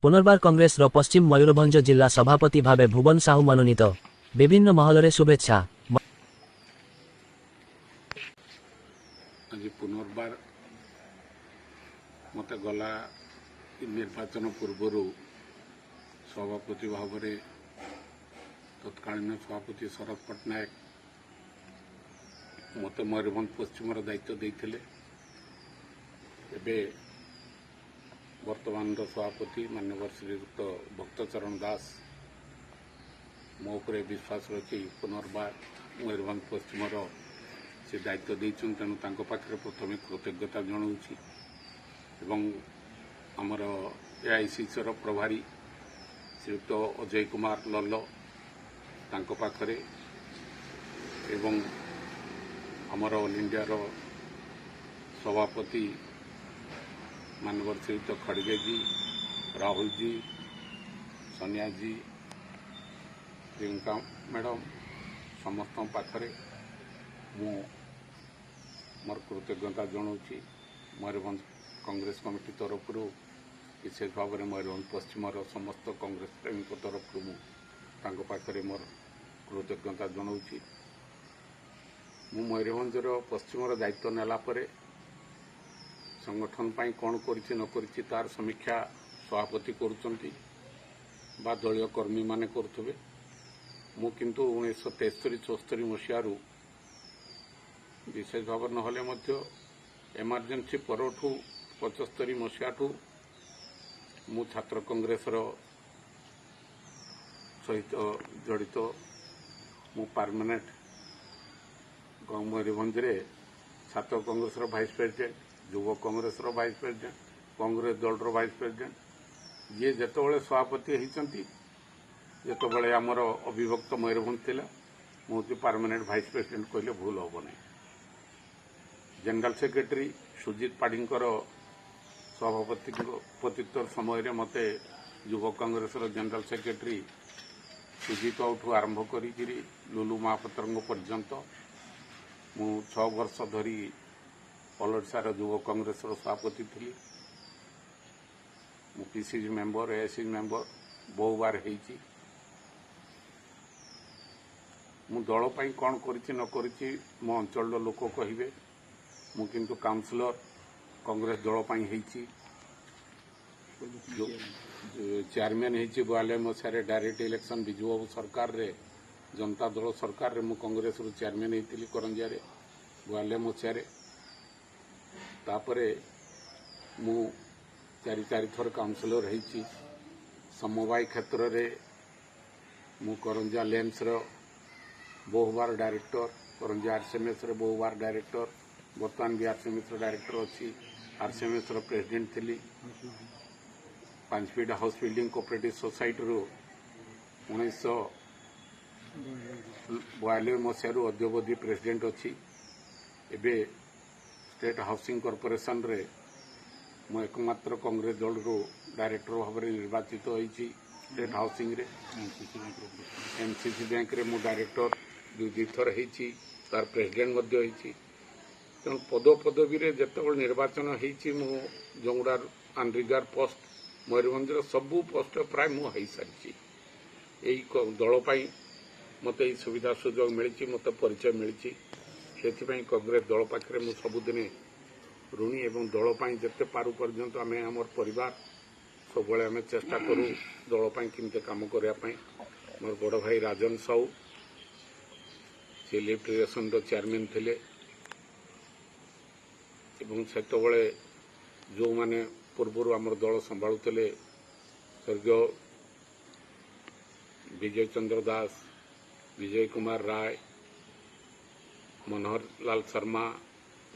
पुनर्बार कांग्रेस पश्चिम मयूरभंज जिला सभापति भावे भुवन साहू मनोनीत। विभिन्न महल शुभेच्छा। आज पुनर्बार मत गला निर्वाचन पूर्व सभापति भाव में तत्कालीन सभापति शरद पट्टनायक मत मयूरभंज पश्चिम दायित्व देते। वर्तमान सभापति माननीय श्रीयुक्त भक्तचरण दास मो पर विश्वास रखी पुनर्बार मयूरभंज पश्चिम से दायित्व देते। तेणु पाखे प्रथम कृतज्ञता जनाऊँगी एवं आमर एआईसीसी प्रभारी श्रीयुक्त अजय कुमार लल्ल पाखरे एवं आमर ऑल इंडिया सभापति माननीय श्रीयुक्त खड़गे जी, राहुल जी, सोनिया जी, प्रियंका मैडम समस्त पाखरे मोर कृतज्ञता जनाऊँगी। मयूरभंज कांग्रेस कमिटी तरफ विशेष भाव में मयूरभंज पश्चिम समस्त कांग्रेस प्रेमी तरफ पाखरे मोर कृतज्ञता जनाऊँगी। मयूरभंजर पश्चिम दायित्व नेला परे संगठन पाई कौन करिछि न करिछि तार समीक्षा सभापति करुचंती बा दलीय कर्मी माने करुथबे। मु किंतु 1973-74 मसीहारू विशेष भाव नहले मध्य एमरजेंसी परठू 75 मसीहाठू मु छात्र कांग्रेस सहित जड़ित मु परमानेंट मयूरभंज छात्र कांग्रेस भाइस प्रेसिडेंट, युव कांग्रेस भाइस प्रेसिडेंट, कांग्रेस दल भाइस प्रेसिडेंट ये जितेबाला सभापति होती जितेबाला आमर अविभक्त मयूरभंज थिला मुझे परमानेंट भाइस प्रेसिडेंट कहले भूल हम ना। जनरल सेक्रेटरी सुजीत पाढ़ीकर सभापतित्व समय मत युव कांग्रेस जनरल सेक्रेटरी सुजीत उठू आरंभ करी लुलु महापात्र पर्यंत मु 6 वर्ष धरी ऑल ओडिशा युव कांग्रेस सभापति थी। मु पीसीसी मेंबर, एआईसीसी मेंबर बहु बार होईची। मु दल पाई कौन करिछि न करिछि मो अंचल लोक कहिबे। मु किंतु काउंसिलर कांग्रेस दल पाई होईची, चेयरमैन होईची 92 मसीह डायरेक्ट इलेक्शन बिजू बाबू सरकार रे जनता दल सरकार रे मु कांग्रेस रो चेयरमैन होईतिली करंजिया रे 92 मसीह। तापरे मु 4 थर काउंसिलर होईची। समवाय क्षेत्र रे मु करंजिया लेंस रो बहु बार डायरेक्टर, करंजिया आरसीएमएस रे बहु बार डायरेक्टर, वर्तमान भी आरसीएमएस रो डायरेक्टर अच्छी। आरसीएमएस रो प्रेसिडेंट थी। 5 feet house building cooperative society रो 1992 मसीह अद्यवधि प्रेसिडेंट अच्छी। एबे स्टेट हाउसिंग कॉर्पोरेशन रे मो एकमात्र कांग्रेस दल रो डायरेक्टर भाव में निर्वाचित होईची। स्टेट हाउसिंग रे एमसीसी बैंक रे मो डायरेक्टर 2 थर होईची, तार प्रेसिडेंट मध्य होईची। तेणु पदवी रे जेतेबेले निर्वाचन होईची मो जोंगुडा अनरिगार पोस्ट मयूरभंज सबू पोस्ट प्राय मु होई सारिची। एई दल पाई मते एई सुविधा सुजोग मिली, मते परिचय मिली। से कांग्रेस दल पाखे मु सबुदिने ऋणी एवं दल पाई जेते पारु पर्यंत आमे हमर परिवार सब आम चेष्टा करूँ दल पाई केमते काम करने। मोर बड़ भाई राजन साहू से लिफ्ट इरिगेशन चेयरमैन थिले एवं सेतबेले जो माने पूर्व आमर दल संभालुले स्वर्गीय विजय चंद्र दास, विजय कुमार राय, मनोहर लाल शर्मा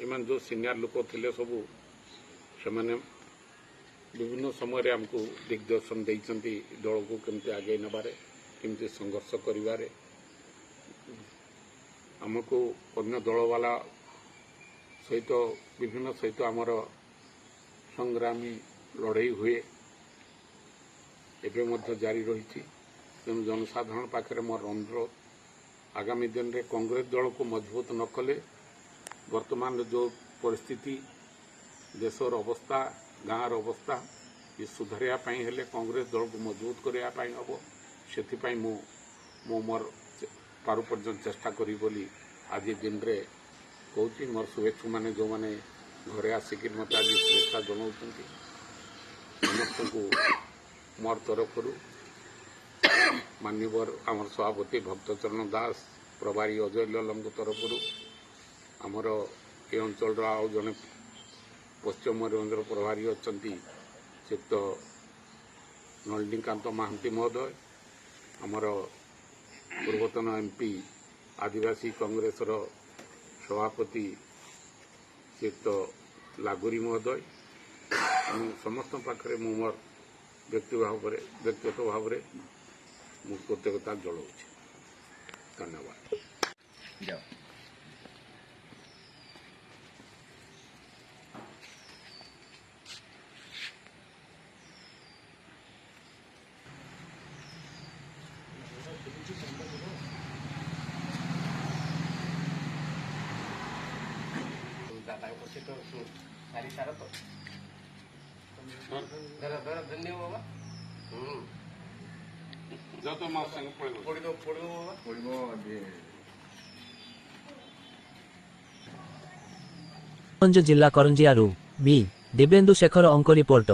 एमान जो सीनियर लोक थिले सबू से विभिन्न समय आमको दिग्दर्शन देइचंती दल को केमते आगे नबारे, केमते संघर्ष करिवारे। आमको अन्य दल वाला सहित विभिन्न सहित आमर संग्रामी लड़ाई हुए एवं जारी रही। तेणु जनसाधारण पाखे मोर अनुरोध आगामी दिन में कांग्रेस दल को मजबूत न कले वर्तमान जो परिस्थिति देशर अवस्था गाँवर अवस्था ये सुधारिया हेले कांग्रेस दल को मजबूत करने हम से मो मोर पारु पर्यंत चेष्टा करी बोली आज दिन रे कहूँ मोर शुभेच्छु मैंने जो मैंने घरे आसिक मत आज शुभेच्छा जनाऊँ समस्त को मोर तरफ मान्यवर आम सभापति भक्तचरण दास प्रभारी अजय ललम तरफ आमर ये अंचल आउ जड़े पश्चिम मयूरभंजर प्रभारी अच्छा श्रीयुक्त नलिनीकांत महांती महोदय आमर पूर्वतन एमपी आदिवासी कांग्रेस सभापति श्रीयुक्त लागुरी महोदय समस्त पाखे मोर व्यक्तिगत भाव में कृतज्ञता जनाऊँ धन्यवाद। धन्य बाबा जो मो संग पड़ो बाबा ମୟୂରଭଞ୍ଜ ଜିଲ୍ଲା କରଞ୍ଜିଆରୁ ବି ଦିବ୍ୟେନ୍ଦୁ ଶେଖର ଅଙ୍କ ରିପୋର୍ଟ।